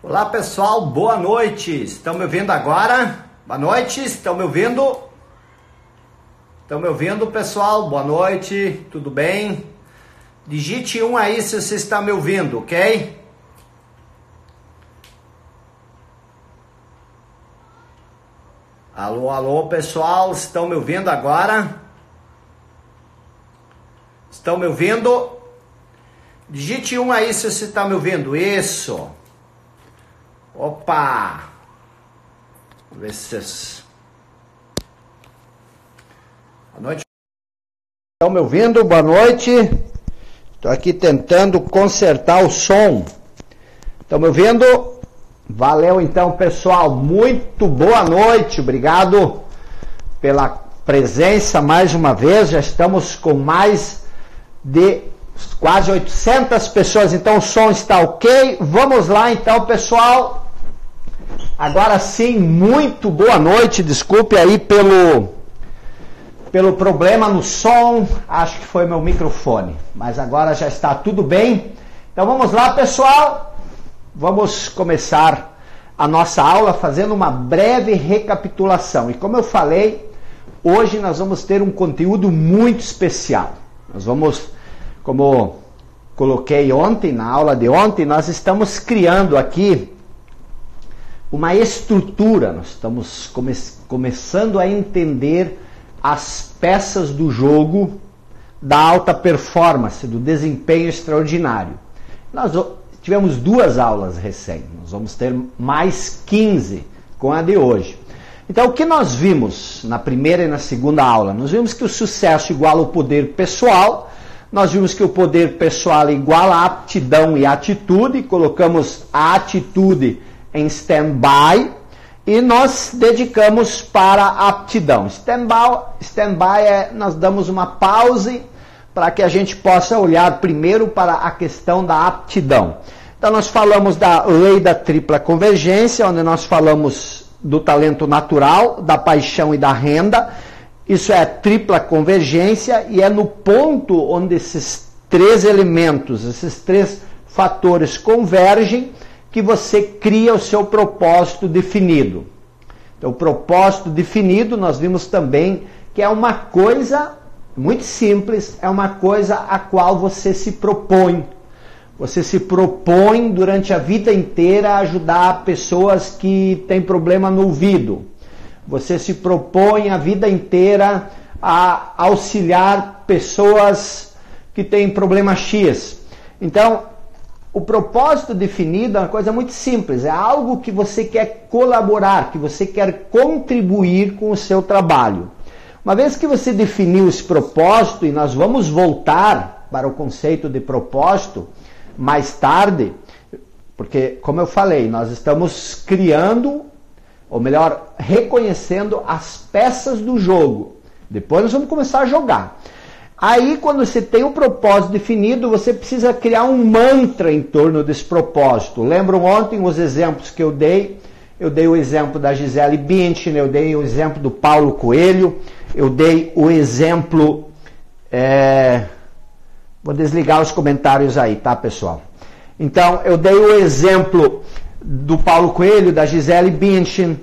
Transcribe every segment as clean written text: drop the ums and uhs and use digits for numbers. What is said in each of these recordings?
Olá pessoal, boa noite, estão me ouvindo agora? Boa noite, estão me ouvindo? Estão me ouvindo pessoal? Boa noite, tudo bem? Digite 1 aí se você está me ouvindo, ok? Alô, alô pessoal, estão me ouvindo agora? Estão me ouvindo? Digite 1 aí se você está me ouvindo, isso! Opa! Vamos ver se vocês... Boa noite. Estão me ouvindo? Boa noite. Estou aqui tentando consertar o som. Estão me ouvindo? Valeu então, pessoal. Muito boa noite. Obrigado pela presença mais uma vez. Já estamos com mais de quase 800 pessoas. Então o som está ok. Vamos lá então, pessoal. Agora sim, muito boa noite. Desculpe aí pelo problema no som. Acho que foi meu microfone. Mas agora já está tudo bem. Então vamos lá, pessoal. Vamos começar a nossa aula fazendo uma breve recapitulação. E como eu falei, hoje nós vamos ter um conteúdo muito especial. Nós vamos, como coloquei ontem, na aula de ontem, nós estamos criando aqui uma estrutura. Nós estamos começando a entender as peças do jogo da alta performance, do desempenho extraordinário. Nós tivemos 2 aulas recém, nós vamos ter mais 15 com a de hoje. Então o que nós vimos na primeira e na segunda aula? Nós vimos que o sucesso iguala o poder pessoal, nós vimos que o poder pessoal iguala a aptidão e atitude, colocamos a atitude em stand-by e nós dedicamos para a aptidão. Stand-by é nós damos uma pause para que a gente possa olhar primeiro para a questão da aptidão. Então nós falamos da lei da tripla convergência, onde nós falamos do talento natural, da paixão e da renda. Isso é a tripla convergência e é no ponto onde esses 3 elementos, esses 3 fatores convergem, que você cria o seu propósito definido. Então, o propósito definido, nós vimos também que é uma coisa muito simples, é uma coisa a qual você se propõe. Você se propõe durante a vida inteira a ajudar pessoas que têm problema no ouvido. Você se propõe a vida inteira a auxiliar pessoas que têm problema X. Então, o propósito definido é uma coisa muito simples, é algo que você quer colaborar, que você quer contribuir com o seu trabalho. Uma vez que você definiu esse propósito, e nós vamos voltar para o conceito de propósito mais tarde, porque, como eu falei, nós estamos criando, ou melhor, reconhecendo as peças do jogo. Depois nós vamos começar a jogar. Aí, quando você tem um propósito definido, você precisa criar um mantra em torno desse propósito. Lembram ontem os exemplos que eu dei? Eu dei o exemplo da Gisele Bündchen, eu dei o exemplo do Paulo Coelho, eu dei o exemplo... Vou desligar os comentários aí, tá, pessoal? Então, eu dei o exemplo do Paulo Coelho, da Gisele Bündchen,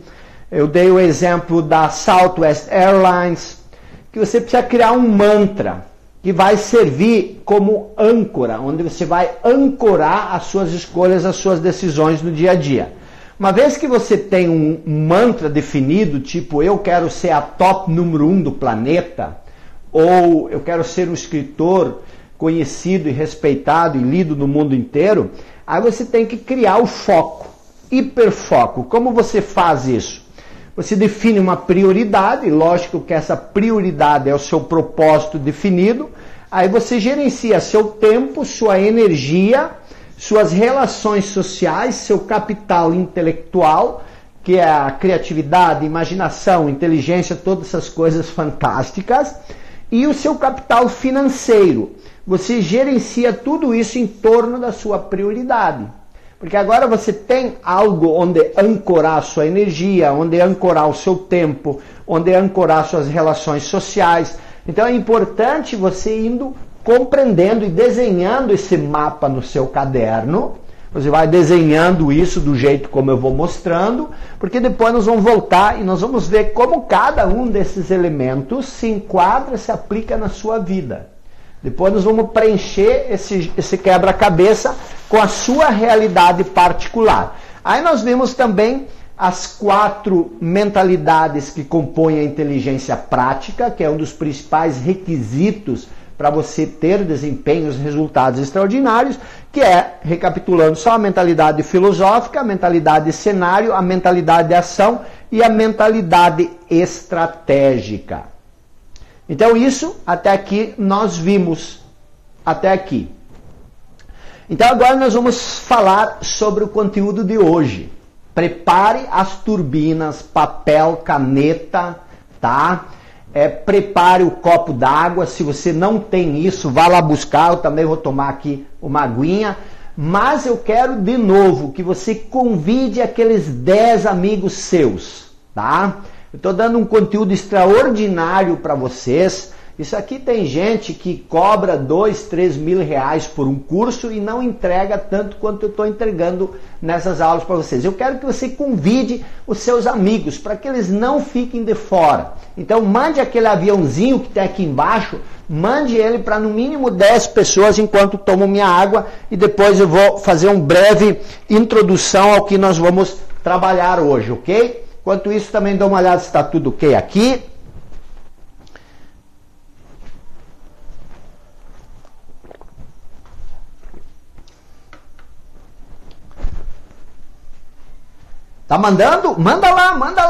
eu dei o exemplo da Southwest Airlines, que você precisa criar um mantra que vai servir como âncora, onde você vai ancorar as suas escolhas, as suas decisões no dia a dia. Uma vez que você tem um mantra definido, tipo, eu quero ser a top número 1 do planeta, ou eu quero ser um escritor conhecido e respeitado e lido no mundo inteiro, aí você tem que criar o foco, hiperfoco. Como você faz isso? Você define uma prioridade, lógico que essa prioridade é o seu propósito definido, aí você gerencia seu tempo, sua energia, suas relações sociais, seu capital intelectual, que é a criatividade, imaginação, inteligência, todas essas coisas fantásticas, e o seu capital financeiro. Você gerencia tudo isso em torno da sua prioridade. Porque agora você tem algo onde ancorar a sua energia, onde ancorar o seu tempo, onde ancorar suas relações sociais. Então é importante você indo compreendendo e desenhando esse mapa no seu caderno, Você vai desenhando isso do jeito como eu vou mostrando, porque depois nós vamos voltar e nós vamos ver como cada um desses elementos se enquadra, se aplica na sua vida. Depois nós vamos preencher esse quebra-cabeça com a sua realidade particular. Aí nós vimos também as 4 mentalidades que compõem a inteligência prática, que é um dos principais requisitos para você ter desempenhos e resultados extraordinários, que é, recapitulando, só a mentalidade filosófica, a mentalidade de cenário, a mentalidade de ação e a mentalidade estratégica. Então isso, até aqui, nós vimos. Até aqui. Então agora nós vamos falar sobre o conteúdo de hoje. Prepare as turbinas, papel, caneta, tá? Prepare o copo d'água. Se você não tem isso, vá lá buscar. Eu também vou tomar aqui uma aguinha. Mas eu quero de novo que você convide aqueles 10 amigos seus, tá? Eu estou dando um conteúdo extraordinário para vocês. Isso aqui tem gente que cobra 2, 3 mil reais por um curso e não entrega tanto quanto eu estou entregando nessas aulas para vocês. Eu quero que você convide os seus amigos para que eles não fiquem de fora. Então mande aquele aviãozinho que tem aqui embaixo, mande ele para no mínimo 10 pessoas enquanto tomo minha água e depois eu vou fazer uma breve introdução ao que nós vamos trabalhar hoje, ok? Enquanto isso também dou uma olhada se está tudo ok aqui. Tá mandando? Manda lá, manda.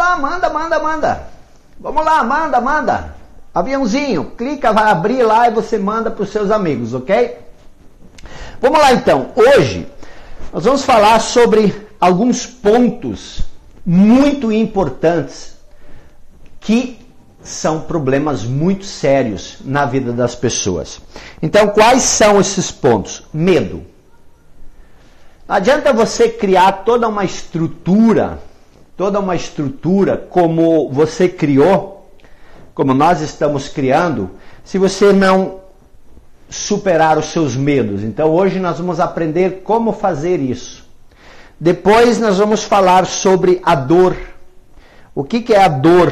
Vamos lá, manda. Aviãozinho, clica, vai abrir lá e você manda para os seus amigos, ok? Vamos lá então. Hoje nós vamos falar sobre alguns pontos muito importantes que são problemas muito sérios na vida das pessoas. Então, quais são esses pontos? Medo. Não adianta você criar toda uma estrutura como você criou, como nós estamos criando, se você não superar os seus medos. Então hoje nós vamos aprender como fazer isso. Depois nós vamos falar sobre a dor. O que é a dor?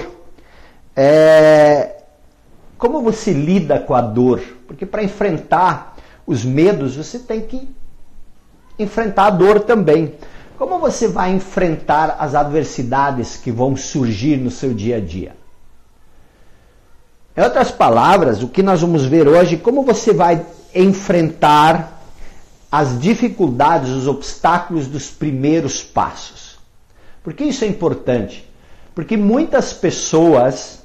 Como você lida com a dor? Porque para enfrentar os medos você tem que enfrentar a dor também. Como você vai enfrentar as adversidades que vão surgir no seu dia a dia? Em outras palavras, o que nós vamos ver hoje, como você vai enfrentar as dificuldades, os obstáculos dos primeiros passos. Por que isso é importante? Porque muitas pessoas,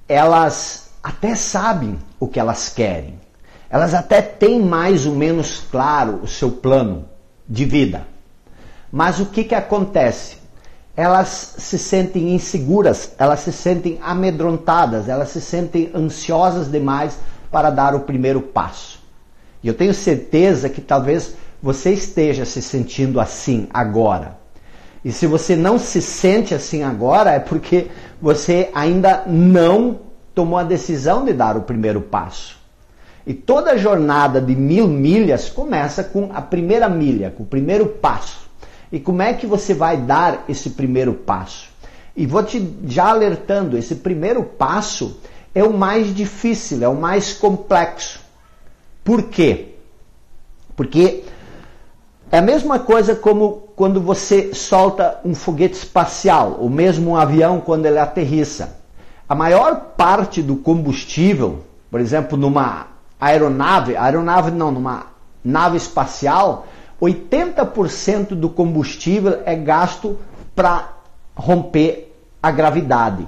elas até sabem o que elas querem. Elas até têm mais ou menos claro o seu plano de vida. Mas o que acontece? Elas se sentem inseguras, elas se sentem amedrontadas, elas se sentem ansiosas demais para dar o primeiro passo. E eu tenho certeza que talvez você esteja se sentindo assim agora. E se você não se sente assim agora, é porque você ainda não tomou a decisão de dar o primeiro passo. E toda jornada de 1000 milhas começa com a primeira milha, com o primeiro passo. E como é que você vai dar esse primeiro passo? E vou te já alertando, esse primeiro passo é o mais difícil, é o mais complexo. Por quê? Porque é a mesma coisa como quando você solta um foguete espacial, ou mesmo um avião quando ele aterrissa. A maior parte do combustível, por exemplo, numa numa nave espacial, 80% do combustível é gasto para romper a gravidade.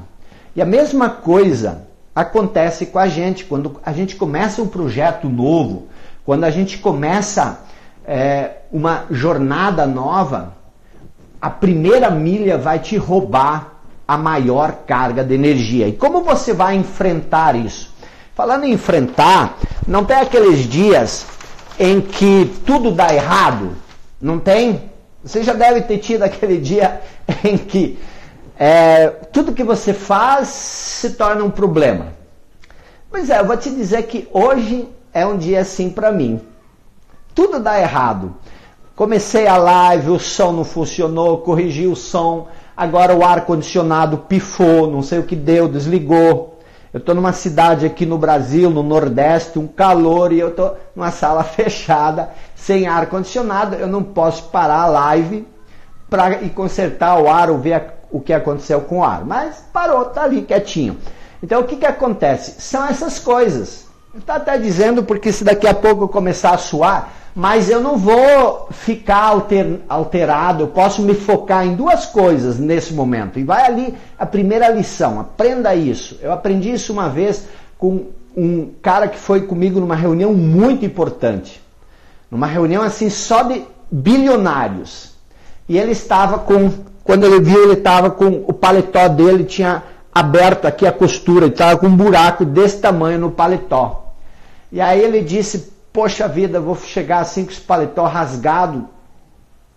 E a mesma coisa acontece com a gente, quando a gente começa um projeto novo, quando a gente começa uma jornada nova, a primeira milha vai te roubar a maior carga de energia. E como você vai enfrentar isso? Falando em enfrentar, não tem aqueles dias em que tudo dá errado? Não tem? Você já deve ter tido aquele dia em que tudo que você faz se torna um problema. Pois é, eu vou te dizer que hoje é um dia assim para mim. tudo dá errado. Comecei a live, o som não funcionou, corrigi o som, agora o ar-condicionado pifou, não sei o que deu, desligou. Eu estou numa cidade aqui no Brasil, no Nordeste, um calor, e eu estou numa sala fechada, sem ar-condicionado, eu não posso parar a live para ir consertar o ar ou ver o que aconteceu com o ar. Mas parou, está ali quietinho. Então o que acontece? São essas coisas. Eu estou até dizendo porque se daqui a pouco eu começar a suar, mas eu não vou ficar alterado, eu posso me focar em duas coisas nesse momento. E vai ali a primeira lição, aprenda isso. Eu aprendi isso uma vez com um cara que foi comigo numa reunião muito importante. Numa reunião assim só de bilionários. E ele estava quando ele viu, ele estava com o paletó dele, tinha aberto aqui a costura, ele estava com um buraco desse tamanho no paletó. E aí ele disse, poxa vida, vou chegar assim com esse paletó rasgado.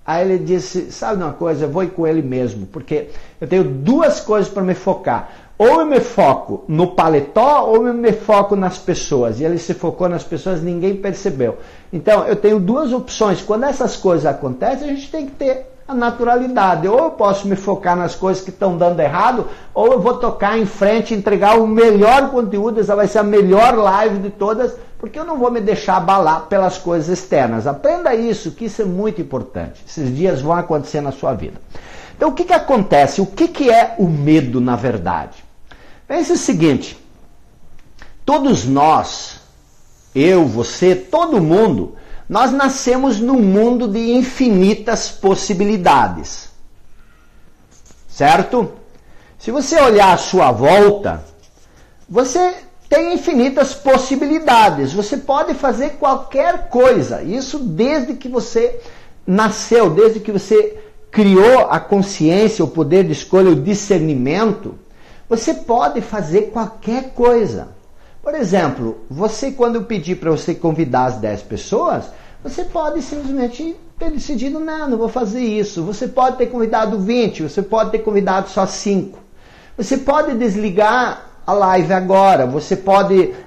Aí ele disse, sabe uma coisa, eu vou ir com ele mesmo, porque eu tenho duas coisas para me focar. Ou eu me foco no paletó, ou eu me foco nas pessoas. E ele se focou nas pessoas, ninguém percebeu. Então, eu tenho duas opções. Quando essas coisas acontecem, a gente tem que ter a naturalidade. Ou eu posso me focar nas coisas que estão dando errado, ou eu vou tocar em frente, entregar o melhor conteúdo, essa vai ser a melhor live de todas, porque eu não vou me deixar abalar pelas coisas externas. Aprenda isso, que isso é muito importante. Esses dias vão acontecer na sua vida. Então, o que acontece? O que é o medo, na verdade? Pense o seguinte, todos nós, eu, você, todo mundo, nós nascemos num mundo de infinitas possibilidades, certo? Se você olhar à sua volta, você tem infinitas possibilidades, você pode fazer qualquer coisa, isso desde que você nasceu, desde que você criou a consciência, o poder de escolha, o discernimento, você pode fazer qualquer coisa. Por exemplo, você, quando eu pedir para você convidar as 10 pessoas, você pode simplesmente ter decidido, não vou fazer isso. Você pode ter convidado 20, você pode ter convidado só 5. Você pode desligar a live agora,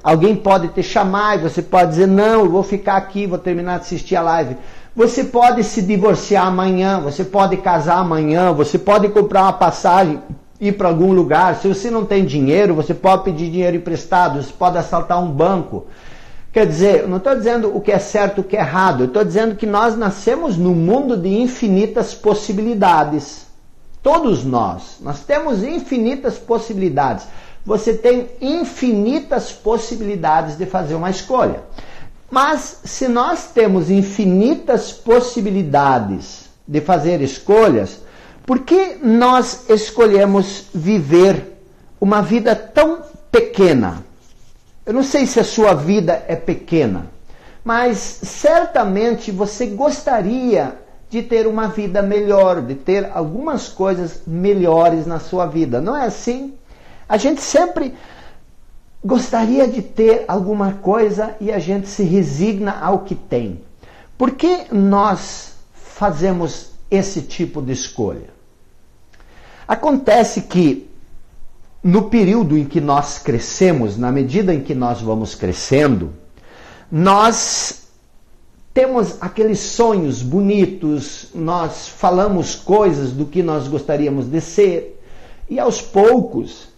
alguém pode te chamar e você pode dizer, não, eu vou ficar aqui, vou terminar de assistir a live. Você pode se divorciar amanhã, você pode casar amanhã, você pode comprar uma passagem, ir para algum lugar. Se você não tem dinheiro, você pode pedir dinheiro emprestado, você pode assaltar um banco. Quer dizer, eu não estou dizendo o que é certo e o que é errado, eu estou dizendo que nós nascemos num mundo de infinitas possibilidades. Todos nós temos infinitas possibilidades. Você tem infinitas possibilidades de fazer uma escolha. Mas se nós temos infinitas possibilidades de fazer escolhas, por que nós escolhemos viver uma vida tão pequena? Eu não sei se a sua vida é pequena, mas certamente você gostaria de ter uma vida melhor, de ter algumas coisas melhores na sua vida. Não é assim? A gente sempre gostaria de ter alguma coisa e a gente se resigna ao que tem. Por que nós fazemos esse tipo de escolha? Acontece que no período em que nós crescemos, na medida em que nós vamos crescendo, nós temos aqueles sonhos bonitos, nós falamos coisas do que nós gostaríamos de ser, e aos poucos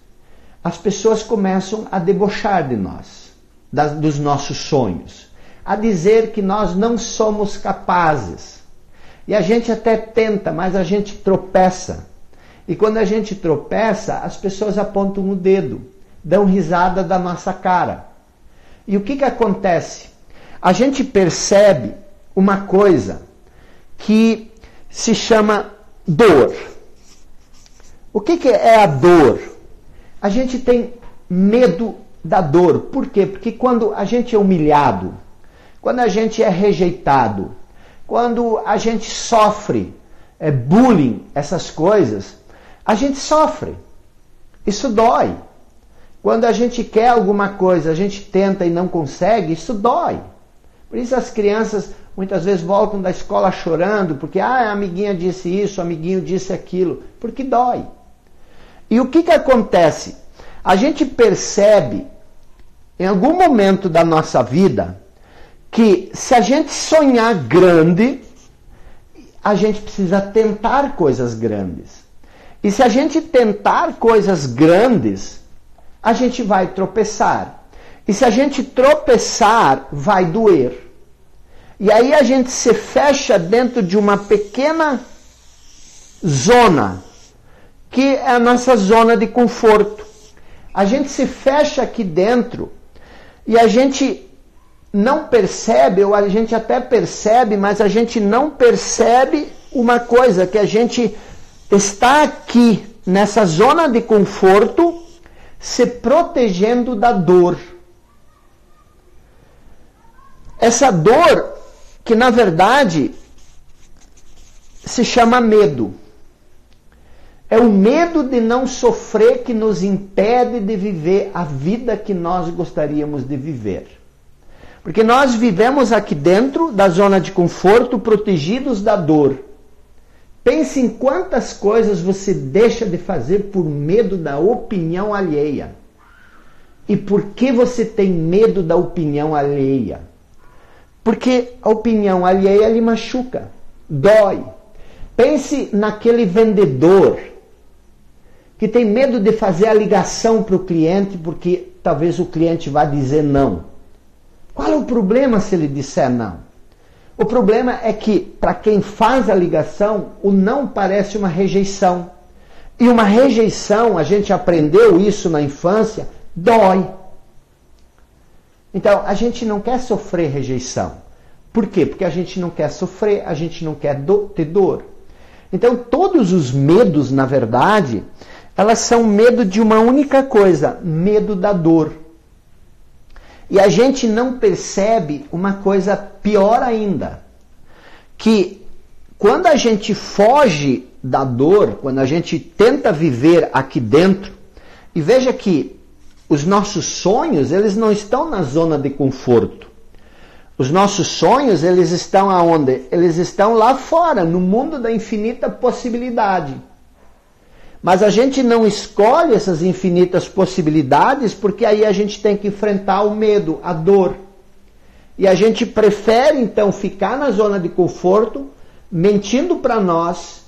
as pessoas começam a debochar de nós, dos nossos sonhos, a dizer que nós não somos capazes. E a gente até tenta, mas a gente tropeça. E quando a gente tropeça, as pessoas apontam o dedo, dão risada da nossa cara. E o que acontece? A gente percebe uma coisa que se chama dor. O que é a dor? A gente tem medo da dor. Por quê? Porque quando a gente é humilhado, quando a gente é rejeitado, quando a gente sofre bullying, essas coisas, a gente sofre. Isso dói. Quando a gente quer alguma coisa, a gente tenta e não consegue, isso dói. Por isso as crianças muitas vezes voltam da escola chorando, porque a amiguinha disse isso, o amiguinho disse aquilo, porque dói. E o que acontece? A gente percebe, em algum momento da nossa vida, que se a gente sonhar grande, a gente precisa tentar coisas grandes. E se a gente tentar coisas grandes, a gente vai tropeçar. E se a gente tropeçar, vai doer. E aí a gente se fecha dentro de uma pequena zona, que é a nossa zona de conforto. A gente se fecha aqui dentro e a gente não percebe, ou a gente até percebe, mas a gente não percebe uma coisa, que a gente está aqui nessa zona de conforto, se protegendo da dor. Essa dor que na verdade se chama medo. É o medo de não sofrer que nos impede de viver a vida que nós gostaríamos de viver. Porque nós vivemos aqui dentro da zona de conforto, protegidos da dor. Pense em quantas coisas você deixa de fazer por medo da opinião alheia. E por que você tem medo da opinião alheia? Porque a opinião alheia lhe machuca, dói. Pense naquele vendedor que tem medo de fazer a ligação para o cliente porque talvez o cliente vá dizer não. Qual é o problema se ele disser não? O problema é que, para quem faz a ligação, o não parece uma rejeição. E uma rejeição, a gente aprendeu isso na infância, dói. Então, a gente não quer sofrer rejeição. Por quê? Porque a gente não quer sofrer, a gente não quer ter dor. Então, todos os medos, na verdade, elas são medo de uma única coisa, medo da dor. E a gente não percebe uma coisa pior ainda, que quando a gente foge da dor, quando a gente tenta viver aqui dentro, e veja que os nossos sonhos, eles não estão na zona de conforto. Os nossos sonhos, eles estão aonde? Eles estão lá fora, no mundo da infinita possibilidade. Mas a gente não escolhe essas infinitas possibilidades porque aí a gente tem que enfrentar o medo, a dor. E a gente prefere então ficar na zona de conforto, mentindo para nós,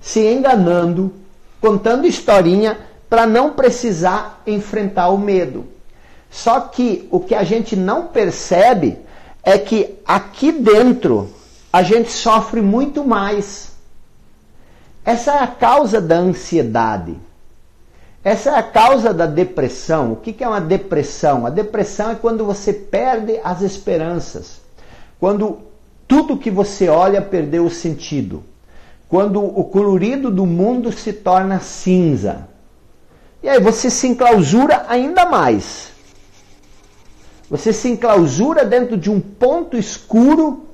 se enganando, contando historinha para não precisar enfrentar o medo. Só que o que a gente não percebe é que aqui dentro a gente sofre muito mais. Essa é a causa da ansiedade. Essa é a causa da depressão. O que é uma depressão? A depressão é quando você perde as esperanças. Quando tudo que você olha perdeu o sentido. Quando o colorido do mundo se torna cinza. E aí você se enclausura ainda mais. Você se enclausura dentro de um ponto escuro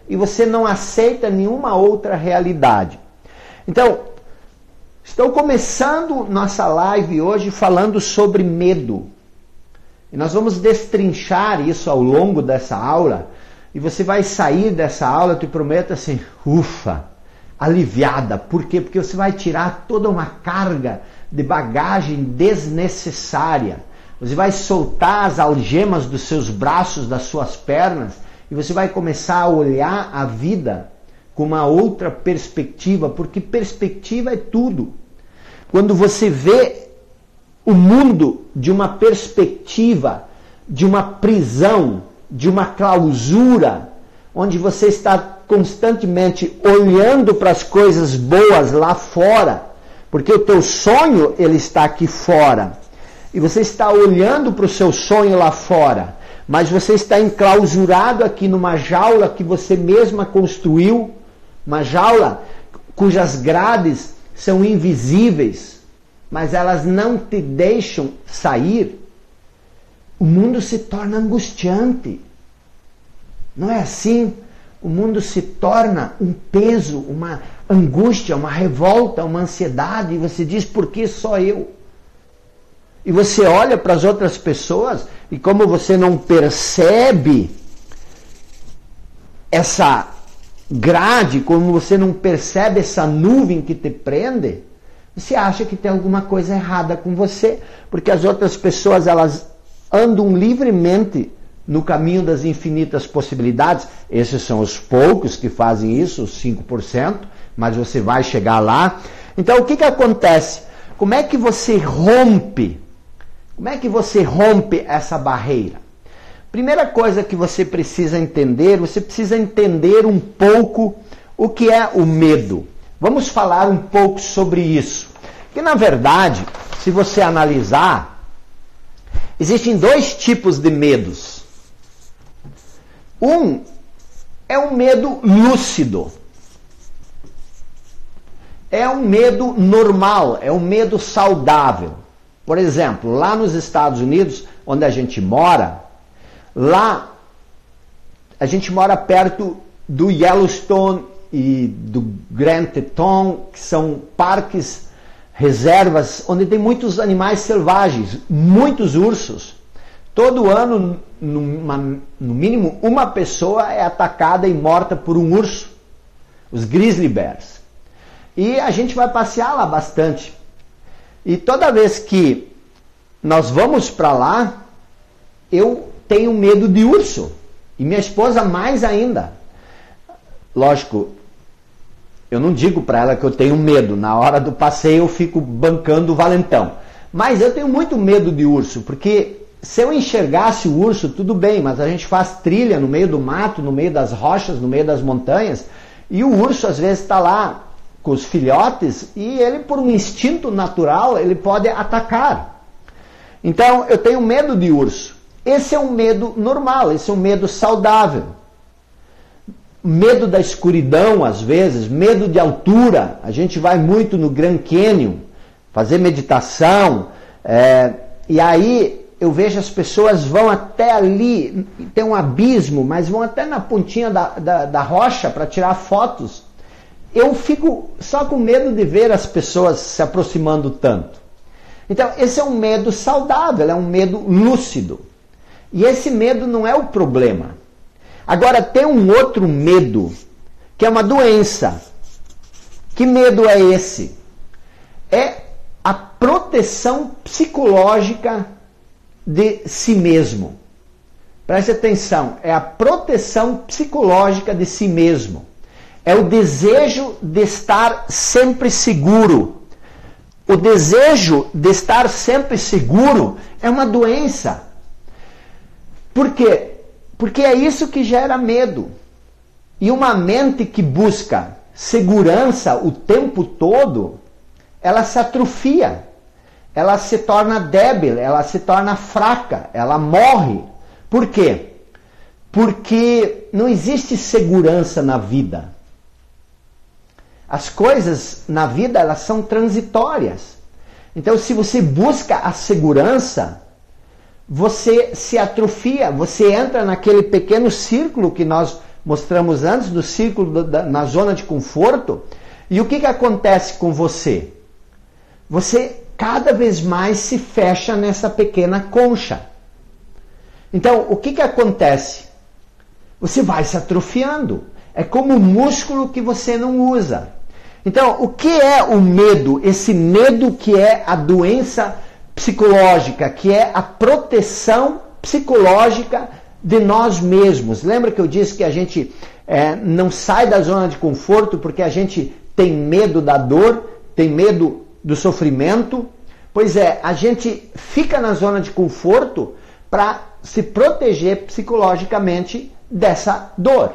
e você não aceita nenhuma outra realidade. Então, estou começando nossa live hoje falando sobre medo. E nós vamos destrinchar isso ao longo dessa aula. E você vai sair dessa aula, eu te prometo assim, ufa, aliviada. Por quê? Porque você vai tirar toda uma carga de bagagem desnecessária. Você vai soltar as algemas dos seus braços, das suas pernas, e você vai começar a olhar a vida com uma outra perspectiva, porque perspectiva é tudo. Quando você vê o mundo de uma perspectiva, de uma prisão, de uma clausura, onde você está constantemente olhando para as coisas boas lá fora, porque o teu sonho ele está aqui fora, e você está olhando para o seu sonho lá fora, mas você está enclausurado aqui numa jaula que você mesma construiu, uma jaula cujas grades são invisíveis, mas elas não te deixam sair. O mundo se torna angustiante. Não é assim? O mundo se torna um peso, uma angústia, uma revolta, uma ansiedade, e você diz, por que só eu? E você olha para as outras pessoas, e como você não percebe essa grade, como você não percebe essa nuvem que te prende, você acha que tem alguma coisa errada com você, porque as outras pessoas elas andam livremente no caminho das infinitas possibilidades. Esses são os poucos que fazem isso, os 5%, mas você vai chegar lá. Então, o que acontece? Como é que você rompe? Como é que você rompe essa barreira? Primeira coisa que você precisa entender um pouco o que é o medo. Vamos falar um pouco sobre isso. Porque, na verdade, se você analisar, existem dois tipos de medos. Um é um medo lúcido. É um medo normal, é um medo saudável. Por exemplo, lá nos Estados Unidos, onde a gente mora, lá a gente mora perto do Yellowstone e do Grand Teton, que são parques, reservas, onde tem muitos animais selvagens, muitos ursos. Todo ano, no mínimo, uma pessoa é atacada e morta por um urso, os grizzly bears. E a gente vai passear lá bastante. E toda vez que nós vamos para lá, eu tenho medo de urso. E minha esposa mais ainda. Lógico, eu não digo para ela que eu tenho medo. Na hora do passeio eu fico bancando o valentão. Mas eu tenho muito medo de urso, porque se eu enxergasse o urso, tudo bem, mas a gente faz trilha no meio do mato, no meio das rochas, no meio das montanhas, e o urso às vezes está lá com os filhotes e ele, por um instinto natural, ele pode atacar. Então, eu tenho medo de urso. Esse é um medo normal, esse é um medo saudável. Medo da escuridão, às vezes, medo de altura. A gente vai muito no Grand Canyon fazer meditação, e aí eu vejo as pessoas vão até ali, tem um abismo, mas vão até na pontinha da rocha para tirar fotos. Eu fico só com medo de ver as pessoas se aproximando tanto. Então, esse é um medo saudável, é um medo lúcido. E esse medo não é o problema. Agora, tem um outro medo, que é uma doença. Que medo é esse? É a proteção psicológica de si mesmo. Preste atenção, é a proteção psicológica de si mesmo. É o desejo de estar sempre seguro. O desejo de estar sempre seguro é uma doença. Por quê? Porque é isso que gera medo. E uma mente que busca segurança o tempo todo, ela se atrofia. Ela se torna débil, ela se torna fraca, ela morre. Por quê? Porque não existe segurança na vida. As coisas na vida, elas são transitórias. Então, se você busca a segurança, você se atrofia, você entra naquele pequeno círculo que nós mostramos antes, do círculo na zona de conforto. E o que acontece com você? Você cada vez mais se fecha nessa pequena concha. Então, o que acontece? Você vai se atrofiando. É como um músculo que você não usa. Então, o que é o medo? Esse medo que é a doença psicológica, que é a proteção psicológica de nós mesmos. Lembra que eu disse que a gente não sai da zona de conforto porque a gente tem medo da dor, tem medo do sofrimento? Pois é, a gente fica na zona de conforto para se proteger psicologicamente dessa dor.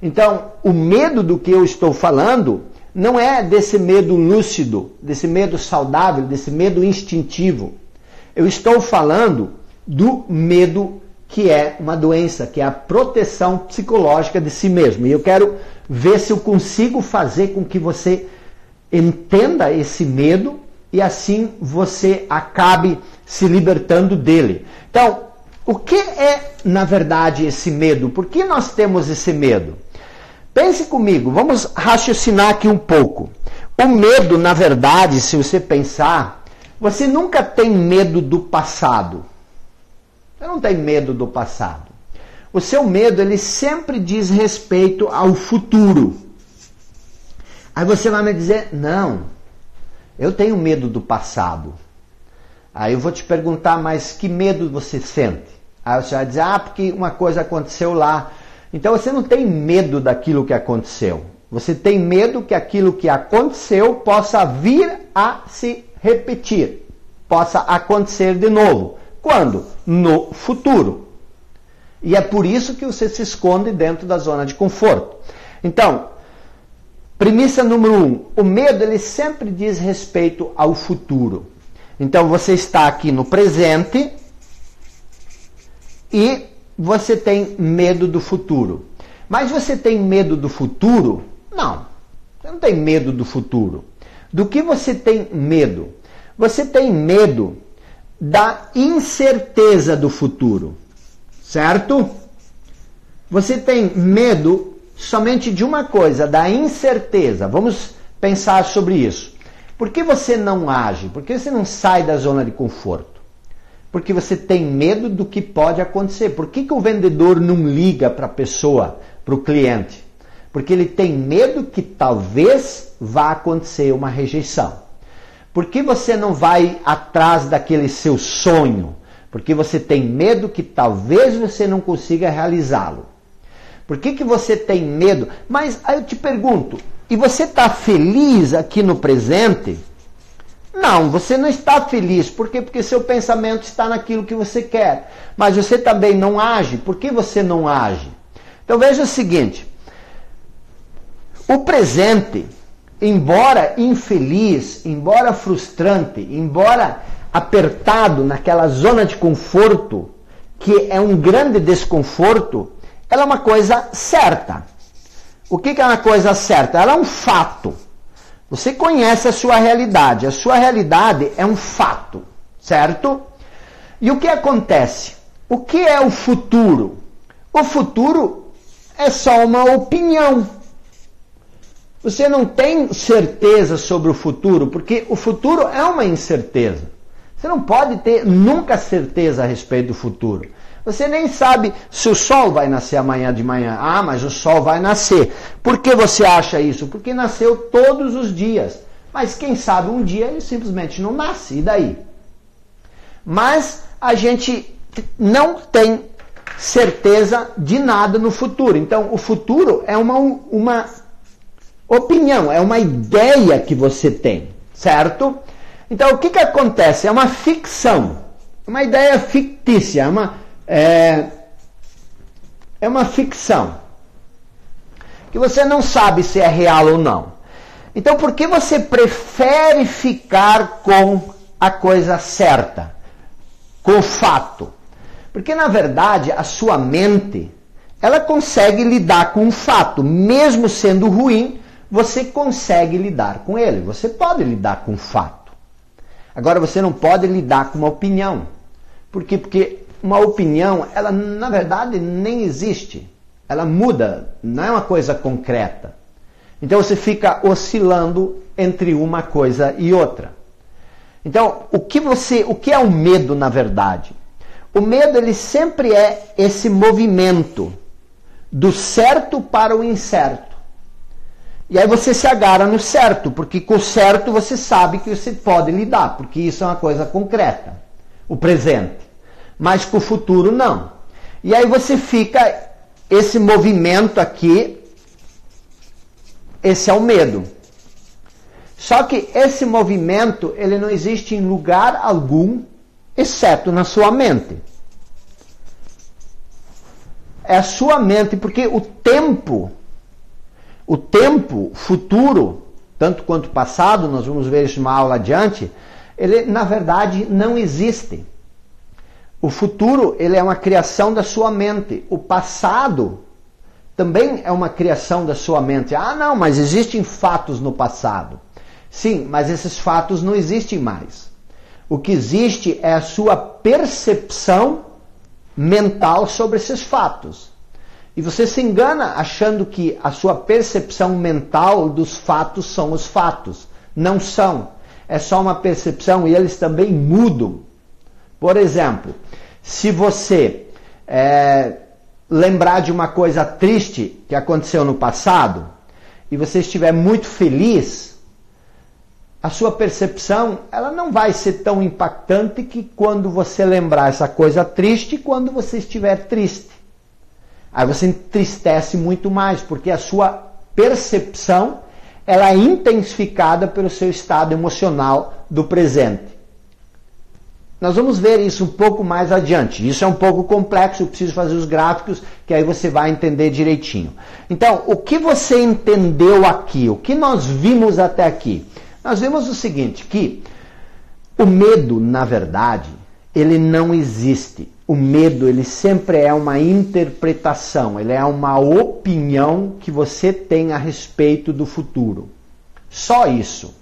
Então, o medo do que eu estou falando não é desse medo lúcido, desse medo saudável, desse medo instintivo. Eu estou falando do medo que é uma doença, que é a proteção psicológica de si mesmo. E eu quero ver se eu consigo fazer com que você entenda esse medo e assim você acabe se libertando dele. Então, o que é, na verdade, esse medo? Por que nós temos esse medo? Pense comigo, vamos raciocinar aqui um pouco. O medo, na verdade, se você pensar, você nunca tem medo do passado. Você não tem medo do passado. O seu medo, ele sempre diz respeito ao futuro. Aí você vai me dizer, não, eu tenho medo do passado. Aí eu vou te perguntar, mas que medo você sente? Aí você vai dizer, porque uma coisa aconteceu lá. Então você não tem medo daquilo que aconteceu. Você tem medo que aquilo que aconteceu possa vir a se repetir. Possa acontecer de novo. Quando? No futuro. E é por isso que você se esconde dentro da zona de conforto. Então, premissa número 1. O medo, ele sempre diz respeito ao futuro. Então, você está aqui no presente e você tem medo do futuro. Mas você tem medo do futuro? Não. Você não tem medo do futuro. Do que você tem medo? Você tem medo da incerteza do futuro. Certo? Você tem medo somente de uma coisa, da incerteza. Vamos pensar sobre isso. Por que você não age? Por que você não sai da zona de conforto? Porque você tem medo do que pode acontecer. Por que o vendedor não liga para a pessoa, para o cliente? Porque ele tem medo que talvez vá acontecer uma rejeição. Por que você não vai atrás daquele seu sonho? Porque você tem medo que talvez você não consiga realizá-lo. Por que você tem medo? Mas aí eu te pergunto, e você está feliz aqui no presente? Não, você não está feliz. Por quê? Porque seu pensamento está naquilo que você quer. Mas você também não age. Por que você não age? Então veja o seguinte, o presente, embora infeliz, embora frustrante, embora apertado naquela zona de conforto, que é um grande desconforto, ela é uma coisa certa. O que é uma coisa certa? Ela é um fato. Você conhece a sua realidade. A sua realidade é um fato, certo? E o que acontece? O que é o futuro? O futuro é só uma opinião. Você não tem certeza sobre o futuro, porque o futuro é uma incerteza. Você não pode ter nunca certeza a respeito do futuro. Você nem sabe se o sol vai nascer amanhã de manhã. Mas o sol vai nascer. Por que você acha isso? Porque nasceu todos os dias. Mas quem sabe um dia ele simplesmente não nasce. E daí? Mas a gente não tem certeza de nada no futuro. Então, o futuro é uma opinião, é uma ideia que você tem, certo? Então, o que acontece? É uma ficção, uma ideia fictícia, é uma ficção, que você não sabe se é real ou não. Então, por que você prefere ficar com a coisa certa, com o fato? Porque, na verdade, a sua mente, ela consegue lidar com o fato, mesmo sendo ruim, você consegue lidar com ele, você pode lidar com o fato. Agora, você não pode lidar com uma opinião. Por quê? Porque uma opinião, ela na verdade nem existe. Ela muda, não é uma coisa concreta. Então você fica oscilando entre uma coisa e outra. Então, o que é o medo na verdade? O medo, ele sempre é esse movimento do certo para o incerto. E aí você se agarra no certo, porque com o certo você sabe que você pode lidar, porque isso é uma coisa concreta, o presente. Mas com o futuro não. E aí você fica, esse movimento aqui, esse é o medo. Só que esse movimento, ele não existe em lugar algum, exceto na sua mente. É a sua mente, porque o tempo futuro, tanto quanto passado, nós vamos ver isso numa aula adiante, ele na verdade não existe. O futuro, ele é uma criação da sua mente. O passado também é uma criação da sua mente. Não, mas existem fatos no passado. Sim, mas esses fatos não existem mais. O que existe é a sua percepção mental sobre esses fatos. E você se engana achando que a sua percepção mental dos fatos são os fatos. Não são. É só uma percepção e eles também mudam. Por exemplo, se você lembrar de uma coisa triste que aconteceu no passado e você estiver muito feliz, a sua percepção, ela não vai ser tão impactante que quando você lembrar essa coisa triste, quando você estiver triste. Aí você entristece muito mais, porque a sua percepção, ela é intensificada pelo seu estado emocional do presente. Nós vamos ver isso um pouco mais adiante. Isso é um pouco complexo, eu preciso fazer os gráficos, que aí você vai entender direitinho. Então, o que você entendeu aqui? O que nós vimos até aqui? Nós vimos o seguinte, que o medo, na verdade, ele não existe. O medo, ele sempre é uma interpretação, ele é uma opinião que você tem a respeito do futuro. Só isso.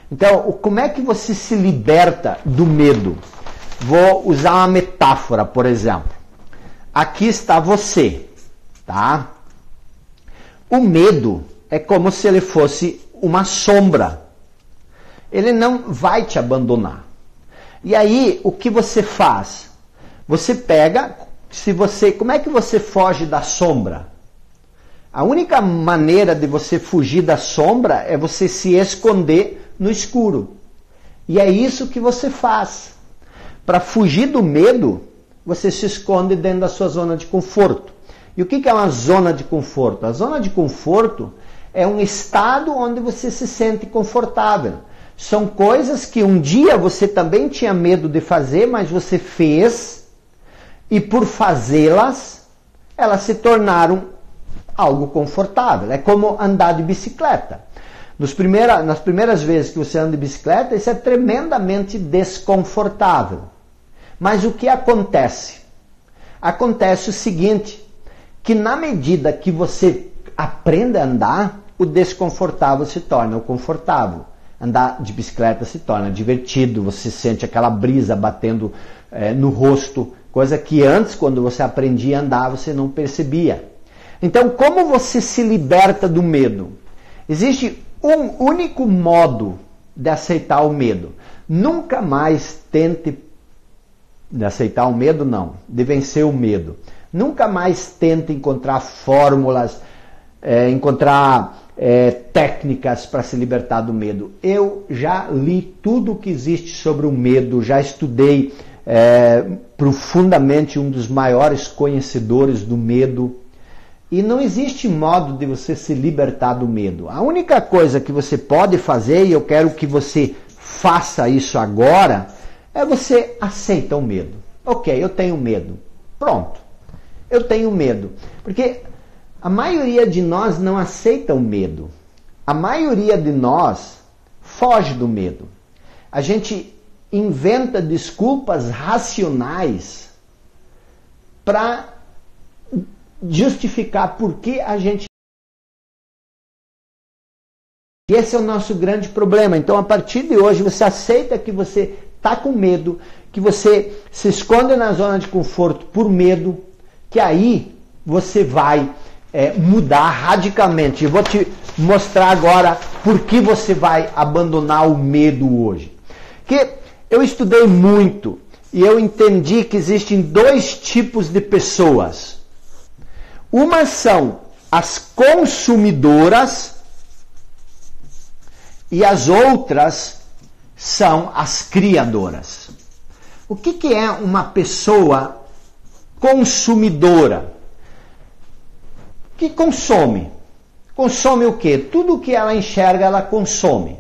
Então, como é que você se liberta do medo? Vou usar uma metáfora, por exemplo. Aqui está você, tá? O medo é como se ele fosse uma sombra. Ele não vai te abandonar. E aí, o que você faz? Você pega, como é que você foge da sombra? A única maneira de você fugir da sombra é você se esconder no escuro. E é isso que você faz. Para fugir do medo, você se esconde dentro da sua zona de conforto. E o que é uma zona de conforto? A zona de conforto é um estado onde você se sente confortável. São coisas que um dia você também tinha medo de fazer, mas você fez, e por fazê-las, elas se tornaram algo confortável. É como andar de bicicleta. Nas primeiras vezes que você anda de bicicleta, isso é tremendamente desconfortável. Mas o que acontece? Acontece o seguinte, que na medida que você aprende a andar, o desconfortável se torna o confortável. Andar de bicicleta se torna divertido, você sente aquela brisa batendo no rosto, coisa que antes, quando você aprendia a andar, você não percebia. Então, como você se liberta do medo? Existe um único modo de aceitar o medo. Nunca mais tente de aceitar o medo, não, de vencer o medo. Nunca mais tente encontrar fórmulas, técnicas para se libertar do medo. Eu já li tudo o que existe sobre o medo, já estudei profundamente um dos maiores conhecedores do medo. E não existe modo de você se libertar do medo. A única coisa que você pode fazer, e eu quero que você faça isso agora, é você aceita o medo. Ok, eu tenho medo. Pronto. Eu tenho medo. Porque a maioria de nós não aceita o medo. A maioria de nós foge do medo. A gente inventa desculpas racionais para justificar por que a gente... Esse é o nosso grande problema. Então, a partir de hoje, você aceita que você está com medo, que você se esconde na zona de conforto por medo, que aí você vai mudar radicalmente. Eu vou te mostrar agora por que você vai abandonar o medo hoje. Que eu estudei muito e eu entendi que existem dois tipos de pessoas. Umas são as consumidoras e as outras são as criadoras. O que é uma pessoa consumidora? Que consome? Consome o quê? Tudo o que ela enxerga, ela consome.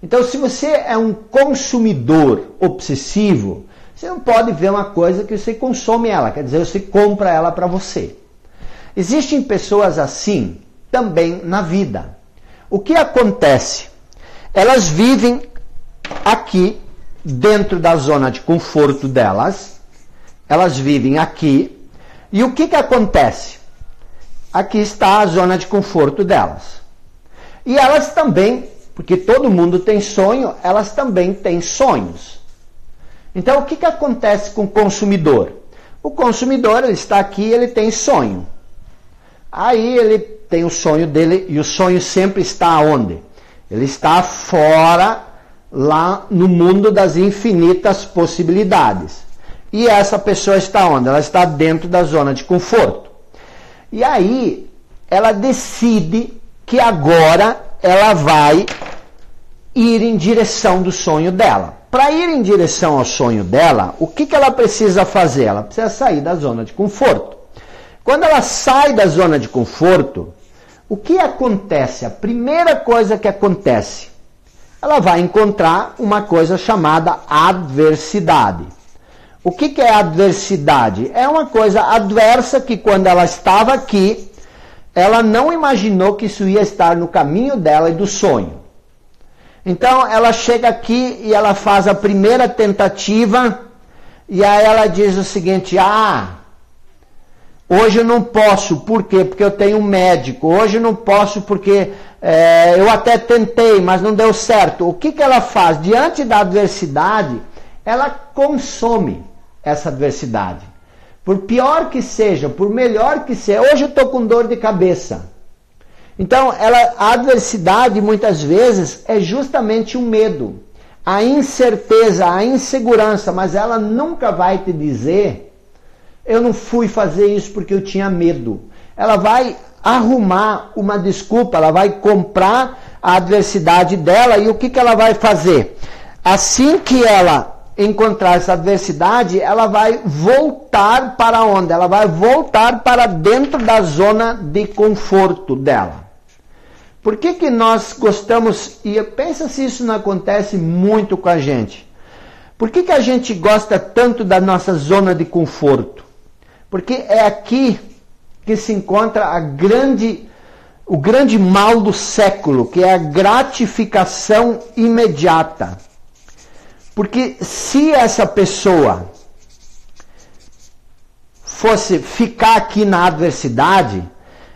Então, se você é um consumidor obsessivo, você não pode ver uma coisa que você consome ela, quer dizer, você compra ela para você. Existem pessoas assim também na vida. O que acontece? Elas vivem aqui, dentro da zona de conforto delas, elas vivem aqui, e o que acontece? Aqui está a zona de conforto delas. E elas também, porque todo mundo tem sonho, elas também têm sonhos. Então, o que acontece com o consumidor? O consumidor, ele está aqui, ele tem sonho. Aí ele tem o sonho dele, e o sonho sempre está onde? Ele está fora, lá no mundo das infinitas possibilidades. E essa pessoa está onde? Ela está dentro da zona de conforto. E aí, ela decide que agora ela vai ir em direção do sonho dela. Para ir em direção ao sonho dela, o que ela precisa fazer? Ela precisa sair da zona de conforto. Quando ela sai da zona de conforto, o que acontece? A primeira coisa que acontece, ela vai encontrar uma coisa chamada adversidade. O que é adversidade? É uma coisa adversa que quando ela estava aqui, ela não imaginou que isso ia estar no caminho dela e do sonho. Então ela chega aqui e ela faz a primeira tentativa e aí ela diz o seguinte, hoje eu não posso, por quê? Porque eu tenho um médico, hoje eu não posso porque eu até tentei, mas não deu certo. O que ela faz? Diante da adversidade, ela consome essa adversidade. Por pior que seja, por melhor que seja, hoje eu estou com dor de cabeça. Então, a adversidade, muitas vezes, é justamente o medo, a incerteza, a insegurança, mas ela nunca vai te dizer, eu não fui fazer isso porque eu tinha medo. Ela vai arrumar uma desculpa, ela vai comprar a adversidade dela e o que ela vai fazer? Assim que ela encontrar essa adversidade, ela vai voltar para onde? Ela vai voltar para dentro da zona de conforto dela. Por que nós gostamos, e pensa se isso não acontece muito com a gente, por que a gente gosta tanto da nossa zona de conforto? Porque é aqui que se encontra o grande mal do século, que é a gratificação imediata. Porque se essa pessoa fosse ficar aqui na adversidade,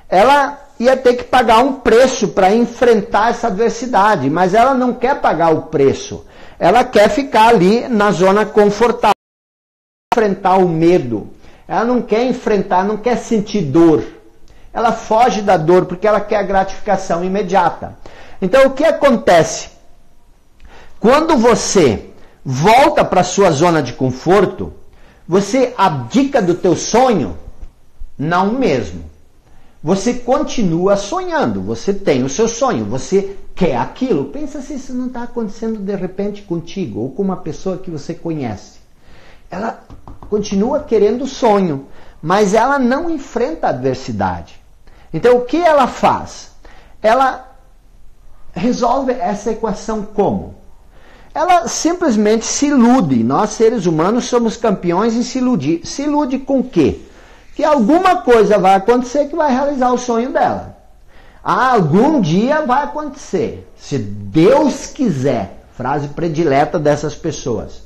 ela ia ter que pagar um preço para enfrentar essa adversidade, mas ela não quer pagar o preço. Ela quer ficar ali na zona confortável, enfrentar o medo. Ela não quer enfrentar, não quer sentir dor. Ela foge da dor porque ela quer a gratificação imediata. Então o que acontece? Quando você volta para a sua zona de conforto, você abdica do teu sonho? Não mesmo. Você continua sonhando, você tem o seu sonho, você quer aquilo. Pensa se isso não está acontecendo de repente contigo ou com uma pessoa que você conhece. Ela continua querendo o sonho, mas ela não enfrenta a adversidade. Então o que ela faz? Ela resolve essa equação como? Ela simplesmente se ilude. Nós, seres humanos, somos campeões em se iludir. Se ilude com o quê? Que alguma coisa vai acontecer que vai realizar o sonho dela. Algum dia vai acontecer. Se Deus quiser. Frase predileta dessas pessoas.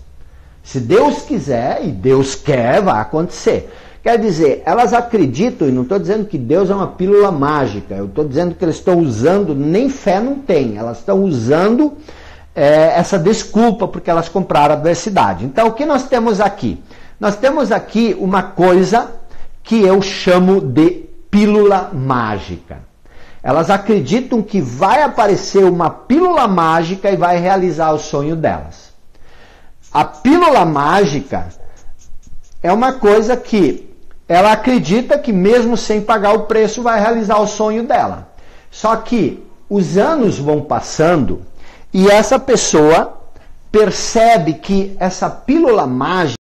Se Deus quiser, e Deus quer, vai acontecer. Quer dizer, elas acreditam, e não estou dizendo que Deus é uma pílula mágica, eu estou dizendo que eles estão usando, nem fé não tem, elas estão usando essa desculpa porque elas compraram a adversidade. Então, o que nós temos aqui? Nós temos aqui uma coisa que eu chamo de pílula mágica. Elas acreditam que vai aparecer uma pílula mágica e vai realizar o sonho delas. A pílula mágica é uma coisa que ela acredita que mesmo sem pagar o preço vai realizar o sonho dela. Só que os anos vão passando e essa pessoa percebe que essa pílula mágica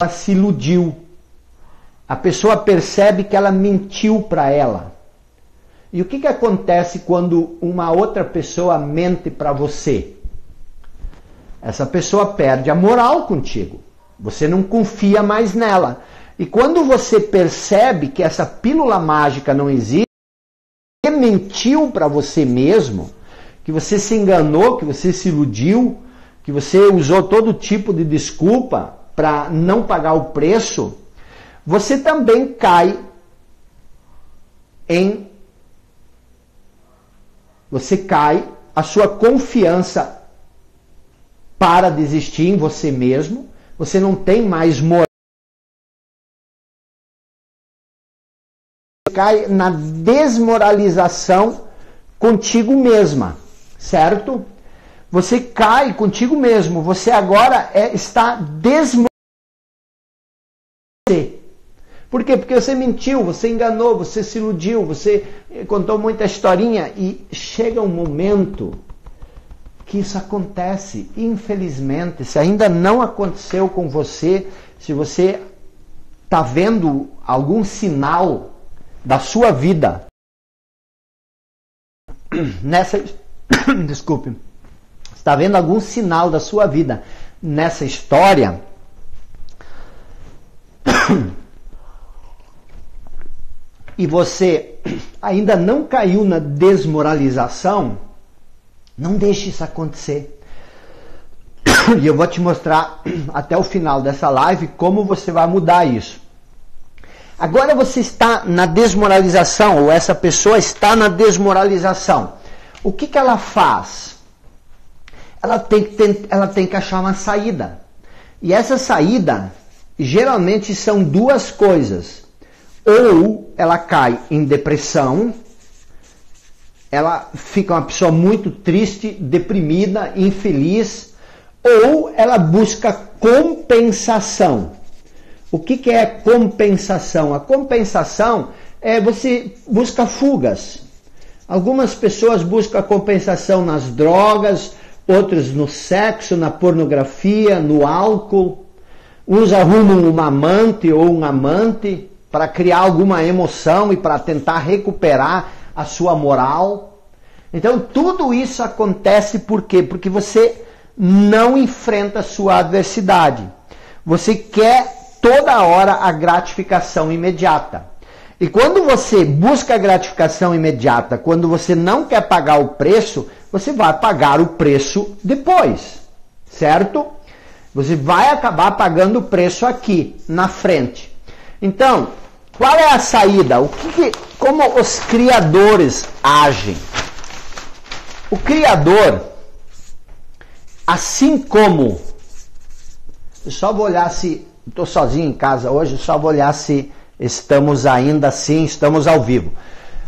ela se iludiu. A pessoa percebe que ela mentiu para ela. E o que acontece quando uma outra pessoa mente para você? Essa pessoa perde a moral contigo. Você não confia mais nela. E quando você percebe que essa pílula mágica não existe, que você mentiu para você mesmo, que você se enganou, que você se iludiu, que você usou todo tipo de desculpa para não pagar o preço, você também cai a sua confiança para desistir em você mesmo, você não tem mais moral, cai na desmoralização contigo mesma, certo? Você cai contigo mesmo, você agora está desmoralizado. Por quê? Porque você mentiu, você enganou, você se iludiu, você contou muita historinha e chega um momento que isso acontece, infelizmente. Se ainda não aconteceu com você, se você está vendo algum sinal da sua vida nessa... Desculpe. Está vendo algum sinal da sua vida nessa história? E você ainda não caiu na desmoralização, não deixe isso acontecer. E eu vou te mostrar até o final dessa live como você vai mudar isso. Agora você está na desmoralização, ou essa pessoa está na desmoralização. O que ela faz? Ela tem que achar uma saída. E essa saída, geralmente, são duas coisas. Ou ela cai em depressão, ela fica uma pessoa muito triste, deprimida, infeliz, ou ela busca compensação. O que é compensação? A compensação é você busca fugas. Algumas pessoas buscam a compensação nas drogas, outros no sexo, na pornografia, no álcool. Uns arrumam uma amante ou um amante para criar alguma emoção e para tentar recuperar a sua moral. Então tudo isso acontece por quê? Porque você não enfrenta a sua adversidade. Você quer toda hora a gratificação imediata. E quando você busca a gratificação imediata, quando você não quer pagar o preço, você vai pagar o preço depois, certo? Você vai acabar pagando o preço aqui, na frente. Então, qual é a saída? Como os criadores agem? O criador, assim como... Eu só vou olhar se... Estou sozinho em casa hoje, só vou olhar se estamos ainda assim, estamos ao vivo.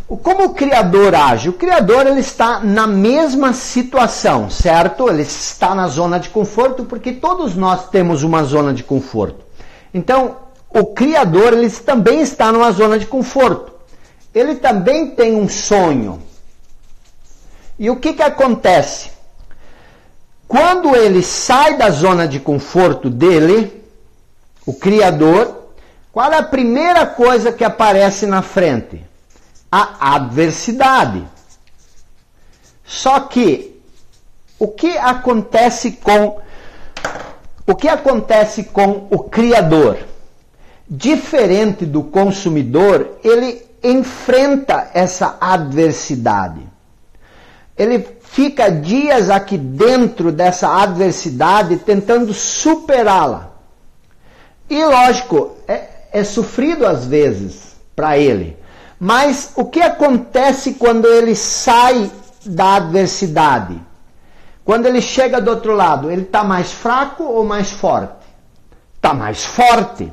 Como o Criador age? O Criador ele está na mesma situação, certo? Ele está na zona de conforto, porque todos nós temos uma zona de conforto. Então, o Criador ele também está numa zona de conforto. Ele também tem um sonho. E o que acontece? Quando ele sai da zona de conforto dele, o Criador, qual é a primeira coisa que aparece na frente? A adversidade. Só que o que acontece com o Criador? Diferente do consumidor, ele enfrenta essa adversidade. Ele fica dias aqui dentro dessa adversidade tentando superá-la. E lógico, é sofrido às vezes para ele. Mas o que acontece quando ele sai da adversidade? Quando ele chega do outro lado, ele está mais fraco ou mais forte? Está mais forte.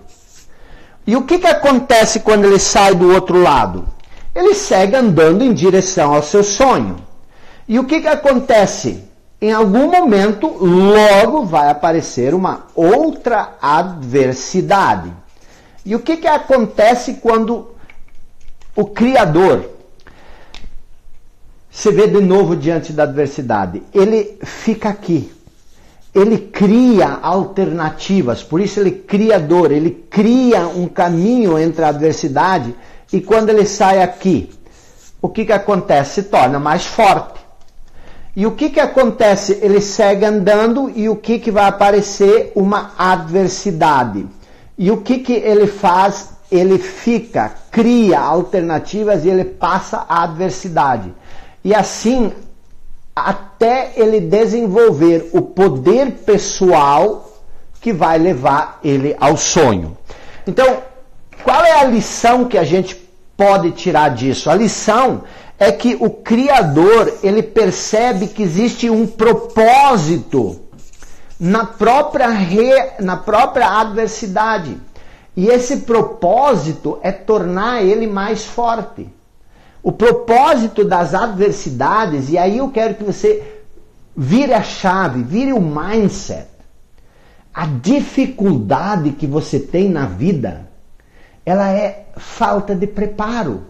E o que acontece quando ele sai do outro lado? Ele segue andando em direção ao seu sonho. E o que acontece? Em algum momento, logo vai aparecer uma outra adversidade. E o que acontece quando o Criador se vê de novo diante da adversidade? Ele fica aqui. Ele cria alternativas, por isso ele é criador, ele cria um caminho entre a adversidade e quando ele sai aqui, o que acontece? Se torna mais forte. E o que acontece? Ele segue andando e o que vai aparecer? Uma adversidade. E o que ele faz? Ele fica, cria alternativas e ele passa a adversidade. E assim, até ele desenvolver o poder pessoal que vai levar ele ao sonho. Então, qual é a lição que a gente pode tirar disso? A lição é que o Criador, ele percebe que existe um propósito na própria adversidade. E esse propósito é tornar ele mais forte. O propósito das adversidades, e aí eu quero que você vire a chave, vire o mindset. A dificuldade que você tem na vida ela é falta de preparo.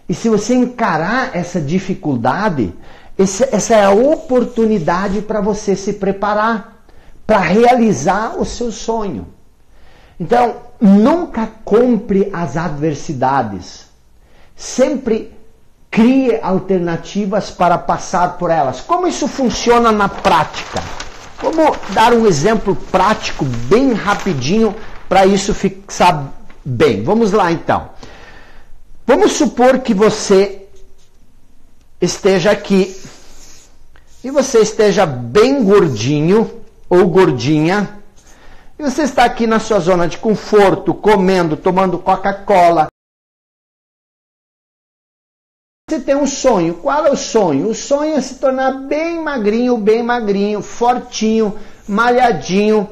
E se você encarar essa dificuldade, essa é a oportunidade para você se preparar, para realizar o seu sonho. Então, nunca compre as adversidades. Sempre crie alternativas para passar por elas. Como isso funciona na prática? Vamos dar um exemplo prático bem rapidinho para isso fixar bem. Vamos lá então. Vamos supor que você esteja aqui e você esteja bem gordinho ou gordinha e você está aqui na sua zona de conforto, comendo, tomando Coca-Cola. Você tem um sonho. Qual é o sonho? O sonho é se tornar bem magrinho, fortinho, malhadinho,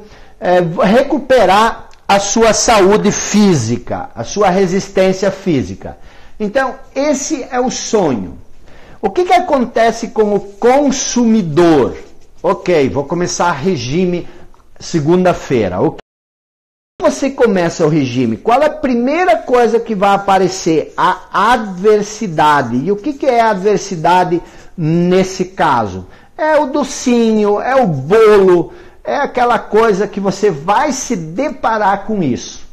recuperar a sua saúde física, a sua resistência física. Então, esse é o sonho. O que acontece com o consumidor? Ok, vou começar regime segunda-feira. Okay. Quando você começa o regime, qual é a primeira coisa que vai aparecer? A adversidade. E o que é a adversidade nesse caso? É o docinho, é o bolo, é aquela coisa que você vai se deparar com isso.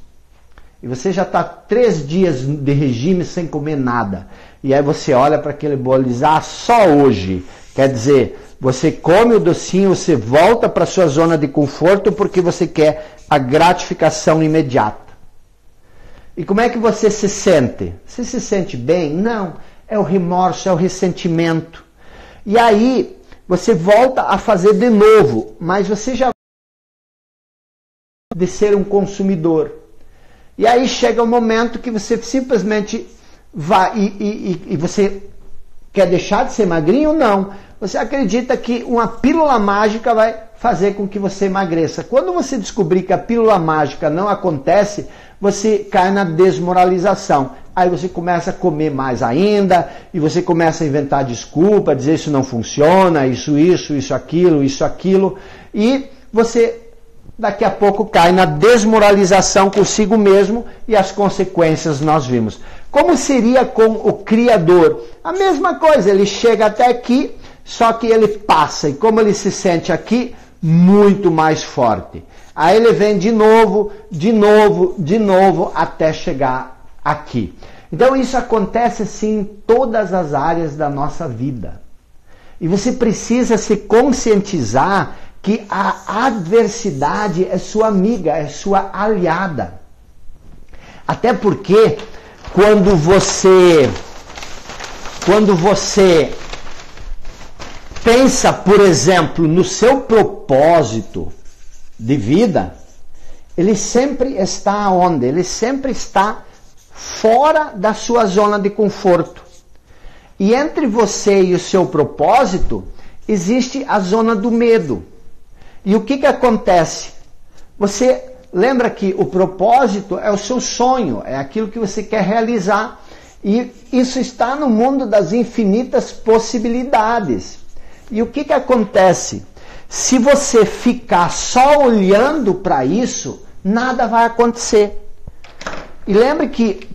E você já está 3 dias de regime sem comer nada. E aí você olha para aquele bolo e diz, só hoje. Quer dizer, você come o docinho, você volta para a sua zona de conforto porque você quer a gratificação imediata. E como é que você se sente? Você se sente bem? Não. É o remorso, é o ressentimento. E aí você volta a fazer de novo, mas você já de ser um consumidor. E aí chega o momento que você simplesmente vai e você quer deixar de ser magrinho? Não. Você acredita que uma pílula mágica vai fazer com que você emagreça. Quando você descobrir que a pílula mágica não acontece, você cai na desmoralização. Aí você começa a comer mais ainda, e você começa a inventar desculpa, dizer isso não funciona, isso, aquilo, e você daqui a pouco cai na desmoralização consigo mesmo, e as consequências nós vimos. Como seria com o Criador? A mesma coisa, ele chega até aqui, só que ele passa, e como ele se sente aqui, muito mais forte. Aí ele vem de novo, até chegar aqui. Então isso acontece assim em todas as áreas da nossa vida. E você precisa se conscientizar que a adversidade é sua amiga, é sua aliada. Até porque quando você pensa, por exemplo, no seu propósito de vida, ele sempre está onde? Ele sempre está fora da sua zona de conforto. E entre você e o seu propósito, existe a zona do medo. E o que acontece? Você lembra que o propósito é o seu sonho, é aquilo que você quer realizar. E isso está no mundo das infinitas possibilidades. E o que acontece? Se você ficar só olhando para isso, nada vai acontecer. E lembre que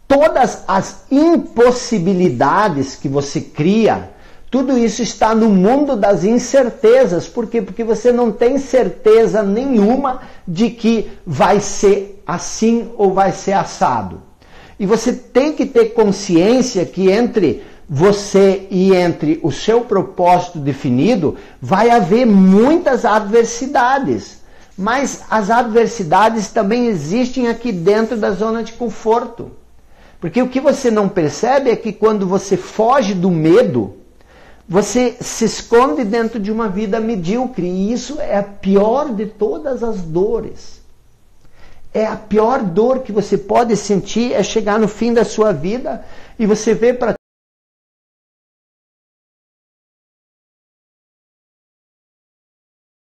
todas as impossibilidades que você cria, tudo isso está no mundo das incertezas. Por quê? Porque você não tem certeza nenhuma de que vai ser assim ou vai ser assado. E você tem que ter consciência que entre você e entre o seu propósito definido, vai haver muitas adversidades. Mas as adversidades também existem aqui dentro da zona de conforto. Porque o que você não percebe é que quando você foge do medo, você se esconde dentro de uma vida medíocre. E isso é a pior de todas as dores. É a pior dor que você pode sentir, é chegar no fim da sua vida e você vê para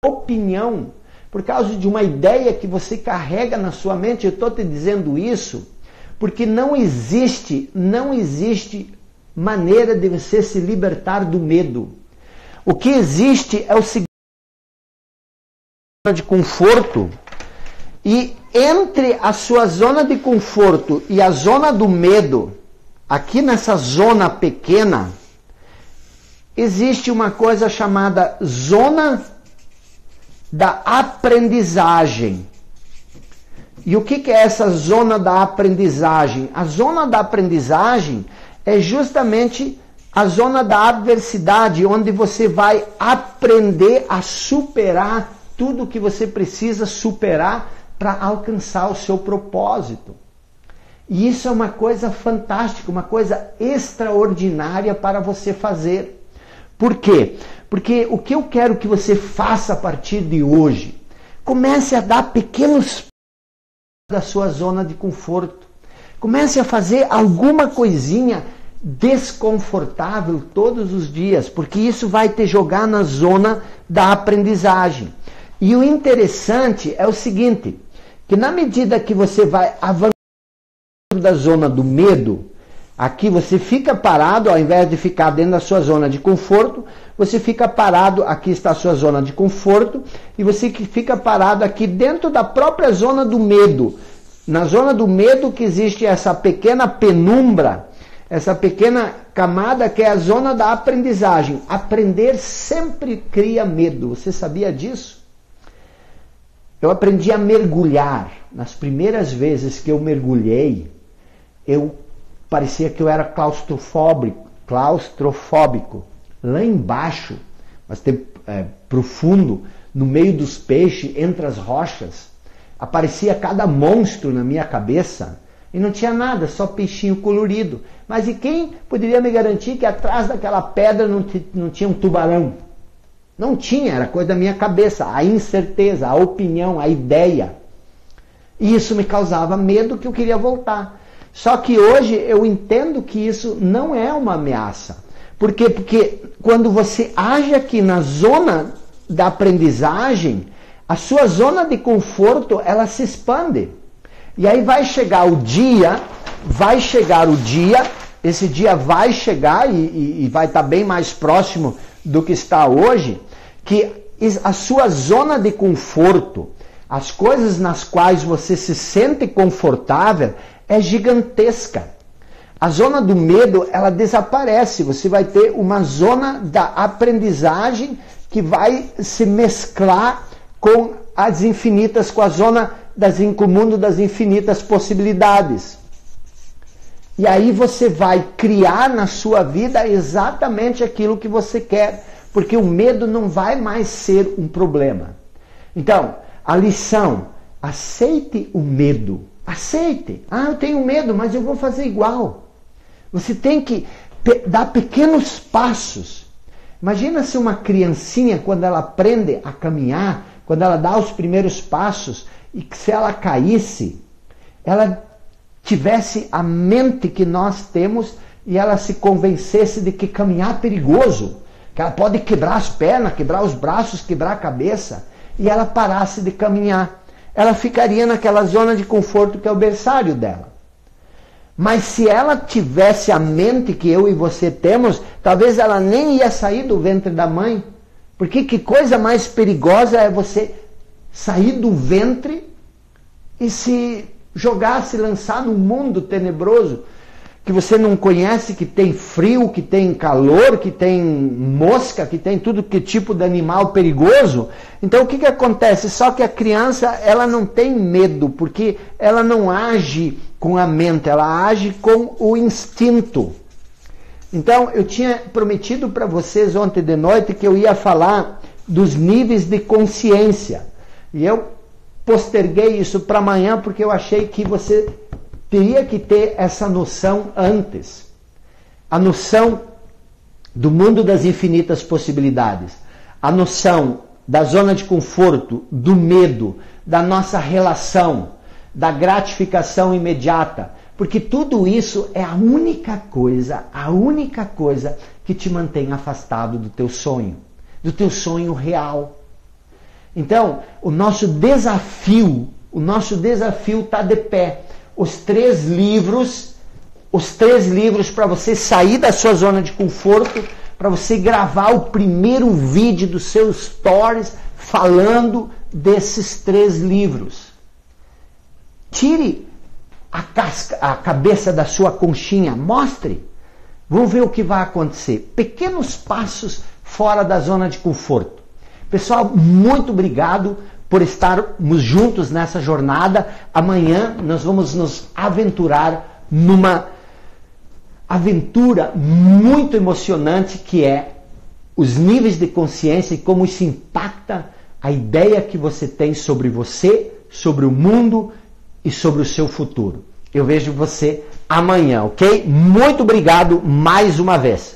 opinião, por causa de uma ideia que você carrega na sua mente. Eu estou te dizendo isso porque não existe maneira de você se libertar do medo. O que existe é o seguinte: de conforto. E entre a sua zona de conforto e a zona do medo, aqui nessa zona pequena, existe uma coisa chamada zona da aprendizagem. E o que é essa zona da aprendizagem? A zona da aprendizagem é justamente a zona da adversidade, onde você vai aprender a superar tudo que você precisa superar para alcançar o seu propósito. E isso é uma coisa fantástica, uma coisa extraordinária para você fazer. Por quê? Porque o que eu quero que você faça a partir de hoje, comece a dar pequenos passos da sua zona de conforto. Comece a fazer alguma coisinha desconfortável todos os dias, porque isso vai te jogar na zona da aprendizagem. E o interessante é o seguinte, que na medida que você vai avançando da zona do medo, aqui você fica parado, ao invés de ficar dentro da sua zona de conforto, você fica parado, aqui está a sua zona de conforto, e você fica parado aqui dentro da própria zona do medo. Na zona do medo que existe essa pequena penumbra, essa pequena camada que é a zona da aprendizagem. Aprender sempre cria medo. Você sabia disso? Eu aprendi a mergulhar. Nas primeiras vezes que eu mergulhei, parecia que eu era claustrofóbico. Lá embaixo, mas profundo, no meio dos peixes, entre as rochas, aparecia cada monstro na minha cabeça e não tinha nada, só peixinho colorido. Mas e quem poderia me garantir que atrás daquela pedra não tinha um tubarão? Não tinha, era coisa da minha cabeça, a incerteza, a opinião, a ideia. E isso me causava medo, que eu queria voltar. Só que hoje eu entendo que isso não é uma ameaça. Por quê? Porque quando você age aqui na zona da aprendizagem, a sua zona de conforto, ela se expande. E aí vai chegar o dia, esse dia vai chegar e vai estar bem mais próximo do que está hoje, que a sua zona de conforto, as coisas nas quais você se sente confortável, é gigantesca. A zona do medo, ela desaparece. Você vai ter uma zona da aprendizagem que vai se mesclar com as infinitas, com a zona com o mundo das infinitas possibilidades. E aí você vai criar na sua vida exatamente aquilo que você quer, porque o medo não vai mais ser um problema. Então, a lição, aceite o medo. Aceite. Ah, eu tenho medo, mas eu vou fazer igual. Você tem que dar pequenos passos. Imagina se uma criancinha, quando ela aprende a caminhar, quando ela dá os primeiros passos, e que se ela caísse, ela tivesse a mente que nós temos e ela se convencesse de que caminhar é perigoso, que ela pode quebrar as pernas, quebrar os braços, quebrar a cabeça, e ela parasse de caminhar. Ela ficaria naquela zona de conforto que é o berçário dela. Mas se ela tivesse a mente que eu e você temos, talvez ela nem ia sair do ventre da mãe. Porque que coisa mais perigosa é você sair do ventre e se jogar, se lançar num mundo tenebroso, que você não conhece, que tem frio, que tem calor, que tem mosca, que tem tudo que tipo de animal perigoso. Então o que acontece? Só que a criança, ela não tem medo, porque ela não age com a mente, ela age com o instinto. Então eu tinha prometido para vocês ontem de noite que eu ia falar dos níveis de consciência. E eu posterguei isso para amanhã porque eu achei que você teria que ter essa noção antes. A noção do mundo das infinitas possibilidades. A noção da zona de conforto, do medo, da nossa relação, da gratificação imediata. Porque tudo isso é a única coisa que te mantém afastado do teu sonho real. Então, o nosso desafio está de pé. Os três livros para você sair da sua zona de conforto, para você gravar o primeiro vídeo dos seus stories falando desses 3 livros. Tire a cabeça da sua conchinha, mostre. Vamos ver o que vai acontecer. Pequenos passos fora da zona de conforto. Pessoal, muito obrigado por estarmos juntos nessa jornada. Amanhã nós vamos nos aventurar numa aventura muito emocionante, que é os níveis de consciência e como isso impacta a ideia que você tem sobre você, sobre o mundo e sobre o seu futuro. Eu vejo você amanhã, ok? Muito obrigado mais uma vez.